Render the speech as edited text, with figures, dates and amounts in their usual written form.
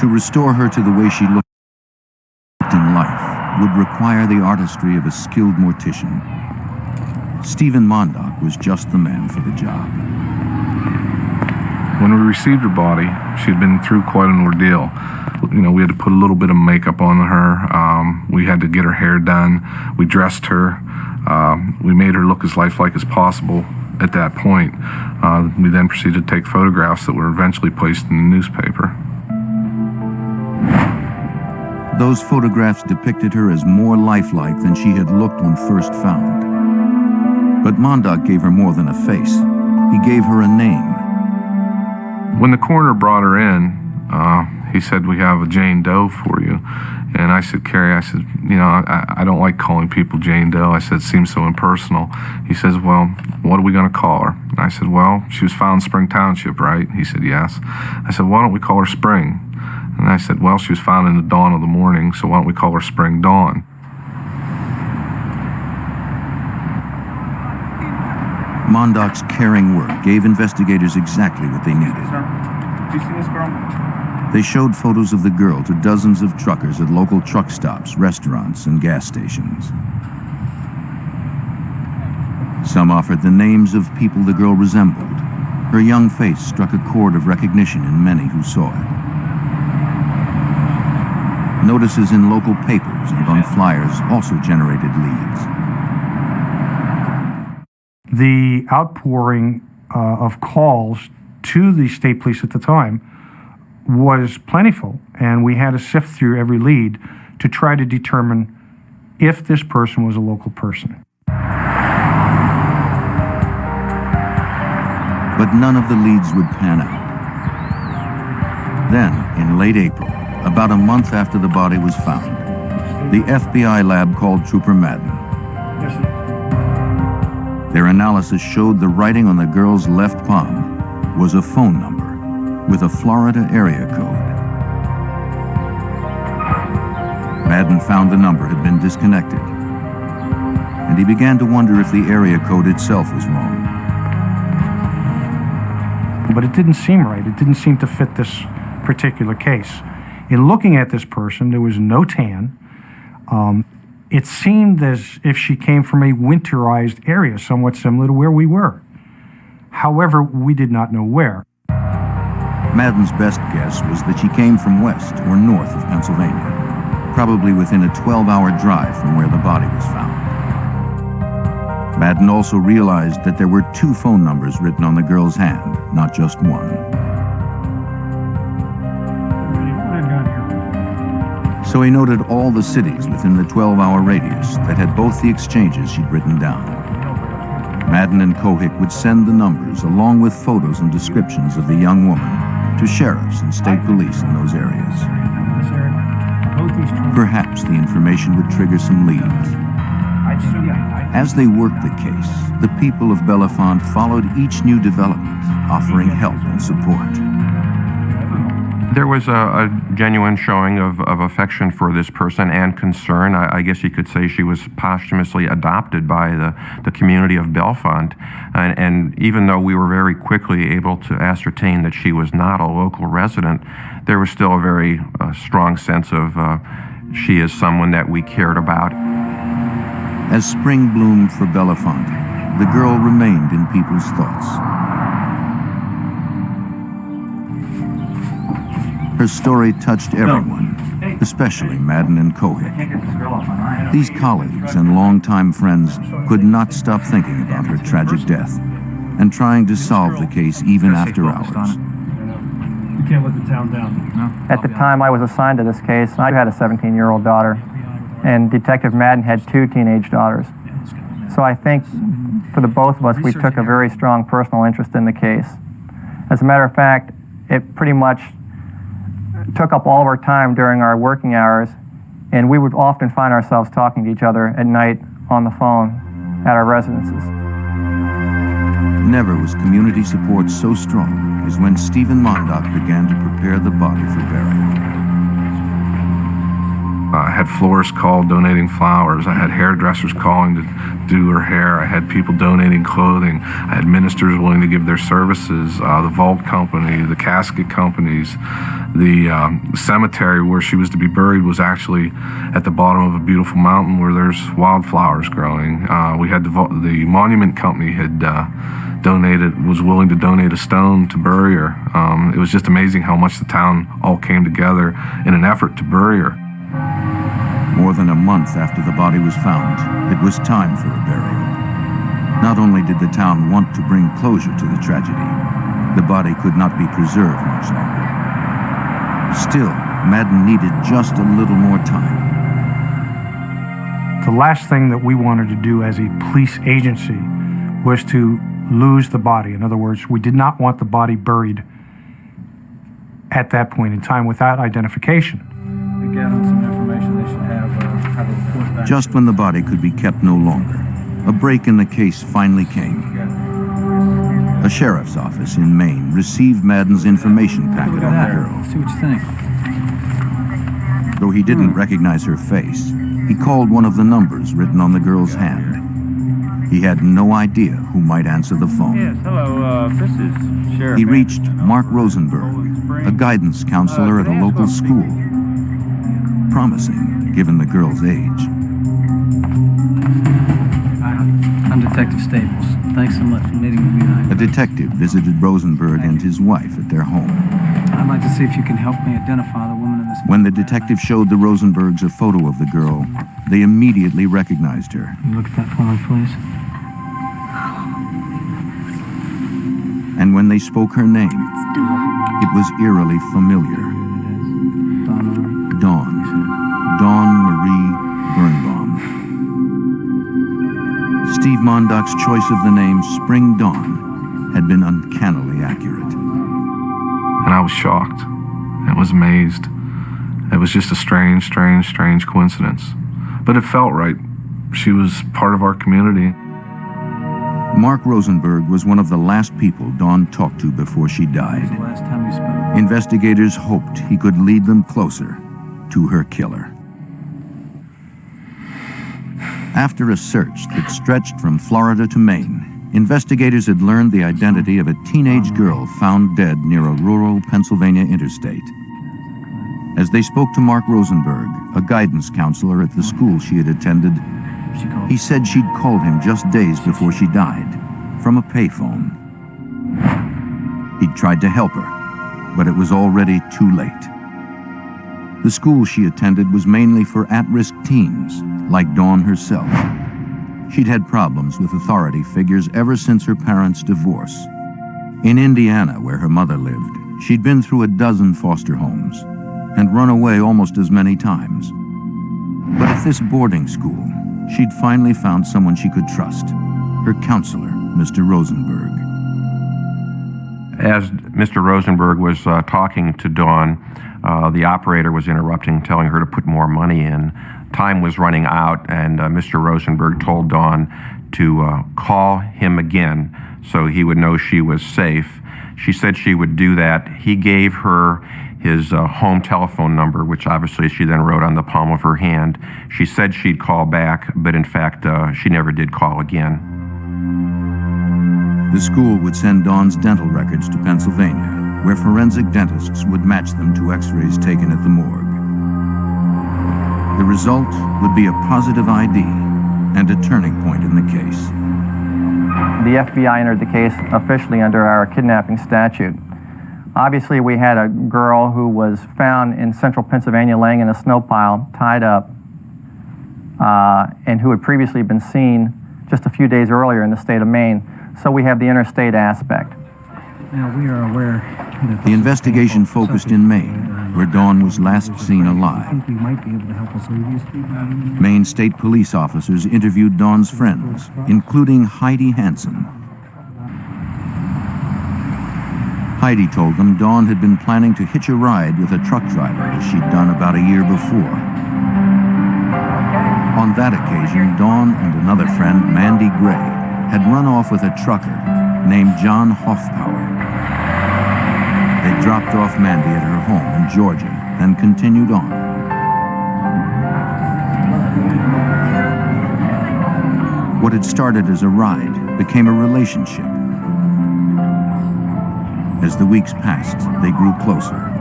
To restore her to the way she looked in life would require the artistry of a skilled mortician. Stephen Mondock was just the man for the job. When we received her body, she had been through quite an ordeal. You know, we had to put a little bit of makeup on her. We had to get her hair done. We dressed her. We made her look as lifelike as possible at that point. We then proceeded to take photographs that were eventually placed in the newspaper. Those photographs depicted her as more lifelike than she had looked when first found. But Mondock gave her more than a face. He gave her a name. When the coroner brought her in, he said, "We have a Jane Doe for you." And I said, "Carrie," I said, "you know, I don't like calling people Jane Doe." I said, "It seems so impersonal." He says, "Well, what are we going to call her?" And I said, "Well, she was found in Spring Township, right?" He said, "Yes." I said, "Why don't we call her Spring?" And I said, "Well, she was found in the dawn of the morning, so why don't we call her Spring Dawn?" Mondock's caring work gave investigators exactly what they needed. Sir, did you see this girl? They showed photos of the girl to dozens of truckers at local truck stops, restaurants, and gas stations. Some offered the names of people the girl resembled. Her young face struck a chord of recognition in many who saw it. Notices in local papers and on flyers also generated leads. The outpouring of calls to the state police at the time was plentiful, and we had to sift through every lead to try to determine if this person was a local person. But none of the leads would pan out. Then, in late April, about a month after the body was found, the FBI lab called Trooper Madden. Their analysis showed the writing on the girl's left palm was a phone number with a Florida area code. Madden found the number had been disconnected, and he began to wonder if the area code itself was wrong. But it didn't seem right. It didn't seem to fit this particular case. In looking at this person, there was no tan. It seemed as if she came from a winterized area, somewhat similar to where we were. However, we did not know where. Madden's best guess was that she came from west or north of Pennsylvania, probably within a 12-hour drive from where the body was found. Madden also realized that there were 2 phone numbers written on the girl's hand, not just one. So he noted all the cities within the 12-hour radius that had both the exchanges she'd written down. Madden and Kohik would send the numbers along with photos and descriptions of the young woman to sheriffs and state police in those areas. Perhaps the information would trigger some leads. As they worked the case, the people of Bellefonte followed each new development, offering help and support. There was a genuine showing of affection for this person and concern. I guess you could say she was posthumously adopted by the community of Bellefonte. And even though we were very quickly able to ascertain that she was not a local resident, there was still a very strong sense of she is someone that we cared about. As spring bloomed for Bellefonte, the girl remained in people's thoughts. Her story touched everyone, especially Madden and Kohik. These colleagues and longtime friends could not stop thinking about her tragic death and trying to solve the case even after hours. You can't let the town down. No? At the time I was assigned to this case, I had a 17-year-old daughter, and Detective Madden had 2 teenage daughters. So I think for the both of us, we took a very strong personal interest in the case. As a matter of fact, it pretty much took up all of our time during our working hours, and we would often find ourselves talking to each other at night on the phone at our residences. Never was community support so strong as when Stephen Mondock began to prepare the body for burial. I had florists call donating flowers. I had hairdressers calling to do her hair. I had people donating clothing. I had ministers willing to give their services. The vault company, the casket companies, the cemetery where she was to be buried was actually at the bottom of a beautiful mountain where there's wildflowers growing. We had the monument company had was willing to donate a stone to bury her. It was just amazing how much the town all came together in an effort to bury her. More than a month after the body was found, it was time for a burial. Not only did the town want to bring closure to the tragedy, the body could not be preserved much longer. Still, Madden needed just a little more time. The last thing that we wanted to do as a police agency was to lose the body. In other words, we did not want the body buried at that point in time without identification. They gathered some information. They should have a report back. Just when the body could be kept no longer, a break in the case finally came. A sheriff's office in Maine received Madden's information packet on the girl. See what you think. Though he didn't recognize her face, he called one of the numbers written on the girl's hand. He had no idea who might answer the phone. Yes, hello, this is Sheriff. He reached Mark Rosenberg, a guidance counselor at a local school. Promising, given the girl's age. I'm Detective Staples. Thanks so much for meeting with me tonight. A detective visited Rosenberg and his wife at their home. I'd like to see if you can help me identify the woman in this. When the detective showed the Rosenbergs a photo of the girl, they immediately recognized her. Can you look at that for me, please? And when they spoke her name, it was eerily familiar. Dawn Marie Birnbaum. Steve Mondock's choice of the name Spring Dawn had been uncannily accurate. And I was shocked. I was amazed. It was just a strange coincidence. But it felt right. She was part of our community. Mark Rosenberg was one of the last people Dawn talked to before she died. The last time you spoke. Investigators hoped he could lead them closer to her killer. After a search that stretched from Florida to Maine, investigators had learned the identity of a teenage girl found dead near a rural Pennsylvania interstate. As they spoke to Mark Rosenberg, a guidance counselor at the school she had attended, he said she'd called him just days before she died, from a payphone. He'd tried to help her, but it was already too late. The school she attended was mainly for at-risk teens, like Dawn herself. She'd had problems with authority figures ever since her parents' divorce. In Indiana, where her mother lived, she'd been through a dozen foster homes and run away almost as many times. But at this boarding school, she'd finally found someone she could trust, her counselor, Mr. Rosenberg. As Mr. Rosenberg was talking to Dawn, the operator was interrupting, telling her to put more money in. Time was running out, and Mr. Rosenberg told Dawn to call him again so he would know she was safe. She said she would do that. He gave her his home telephone number, which obviously she then wrote on the palm of her hand. She said she'd call back, but in fact, she never did call again. The school would send Dawn's dental records to Pennsylvania, where forensic dentists would match them to x-rays taken at the morgue. The result would be a positive ID and a turning point in the case. The FBI entered the case officially under our kidnapping statute. Obviously, we had a girl who was found in central Pennsylvania laying in a snow pile, tied up, and who had previously been seen just a few days earlier in the state of Maine. So we have the interstate aspect. Now, we are aware that The investigation focused in Maine, where Dawn was last seen I alive. think you might be able to help us leave you. Maine state police officers interviewed Dawn's friends, including Heidi Hansen. Heidi told them Dawn had been planning to hitch a ride with a truck driver as she'd done about a year before. On that occasion, Dawn and another friend, Mandy Gray, had run off with a trucker named John Hoffpower. They dropped off Mandy at her home in Georgia, then continued on. What had started as a ride became a relationship. As the weeks passed, they grew closer.